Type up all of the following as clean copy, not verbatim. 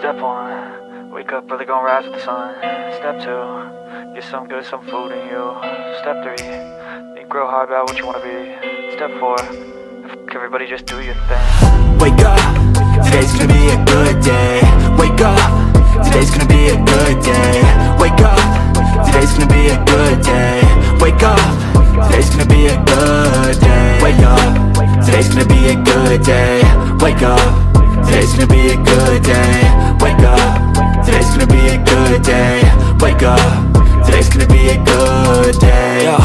Step 1, wake up early, gonna rise with the sun. Step 2, get some good, some food in you. Step 3, think real hard about what you wanna be. Step 4, fuck everybody, just do your thing. Wake up, today's gonna be a good day. Wake up, today's gonna be a good day. Wake up, today's gonna be a good day. Wake up, today's gonna be a good day. Wake up, today's gonna be a good day. Wake up, today's gonna be a good day. Wake up, today's gonna be a good day. Wake up, today's gonna be a good day. Yo,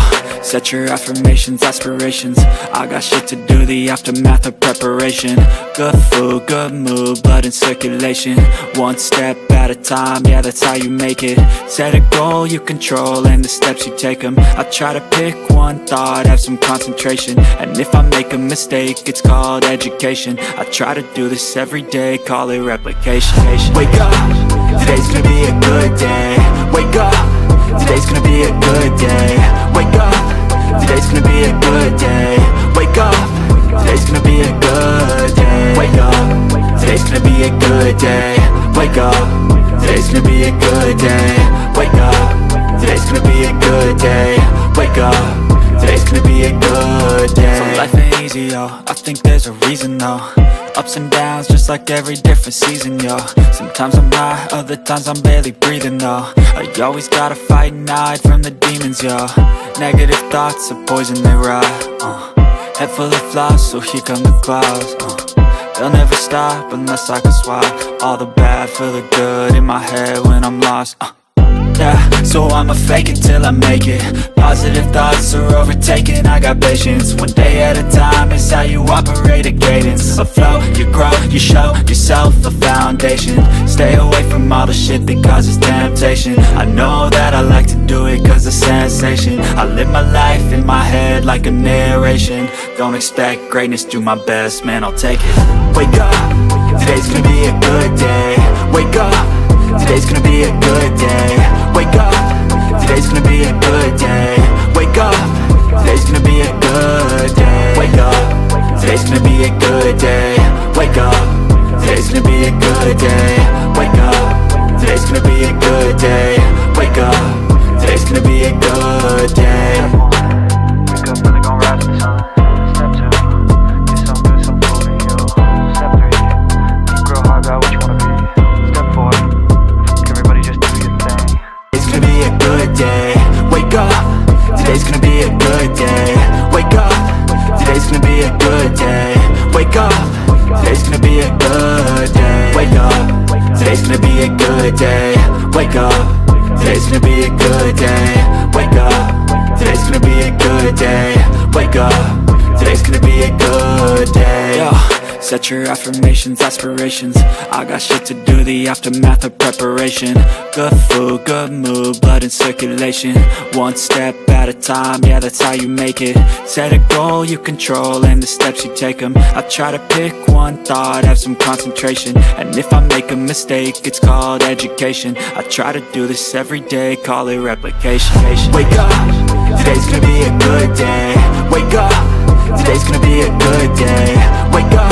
set your affirmations, aspirations. I got shit to do, the aftermath of preparation. Good food, good mood, blood in circulation. One step at a time, yeah, that's how you make it. Set a goal you control and the steps you take them. I try to pick one thought, have some concentration. And if I make a mistake, it's called education. I try to do this every day, call it replication. Wake up, today's gonna be a good day. Wake up, today's gonna be a good day. Wake up, today's gonna be a good day. Wake up, today's gonna be a good day. Wake up, today's gonna be a good day. Wake up, today's gonna be a good day. Wake up, today's gonna be a good day. Wake up, today's gonna be a good day. So life ain't easy, yo, I think there's a reason though. Ups and downs, just like every different season, yo. Sometimes I'm high, other times I'm barely breathing, though. I always gotta fight and hide from the demons, yo. Negative thoughts are poison, they rot. Head full of flies, so here come the clouds. They'll never stop unless I can swap all the bad for the good in my head when I'm lost. Yeah, so I'ma fake it till I make it. Positive thoughts are overtaken, I got patience. One day at a time is how you operate a cadence. A flow, you grow, you show yourself a foundation. Stay away from all the shit that causes temptation. I know that I like to do it cause it's sensation. I live my life in my head like a narration. Don't expect greatness, do my best, man, I'll take it. Wake up, today's gonna be a good day. Wake up, today's gonna be a good day. Wake up, today's gonna be a good day. Wake up, today's gonna be a good day. Wake up, today's gonna be a good day. Wake up, today's gonna be a good day. Wake up, today's gonna be a good day. Wake up, today's gonna be a good day. Wake up early, gonna rise with the sun. Step 2, get some good, some food in you. Step 3, think real hard about what you wanna be. Step 4, fuck everybody, just do your thing. It's gonna be a good day. Wake up, today's gonna be a good day. Wake up, today's gonna be a good day. Wake up, today's gonna be a good day. Wake up, today's gonna be a good day. Wake up, today's gonna be a good day. Wake up, today's gonna be a good day. Wake up, today's gonna be a good day. Yo, set your affirmations, aspirations. I got shit to do, the aftermath of preparation. Good food, good mood, blood in circulation. One step at a time, yeah, that's how you make it. Set a goal you control and the steps you take them. I try to pick one thought, have some concentration. And if I make a mistake, it's called education. I try to do this every day, call it replication. Wake up, today's gonna be a good day. Wake up, today's gonna be a good day. Wake up,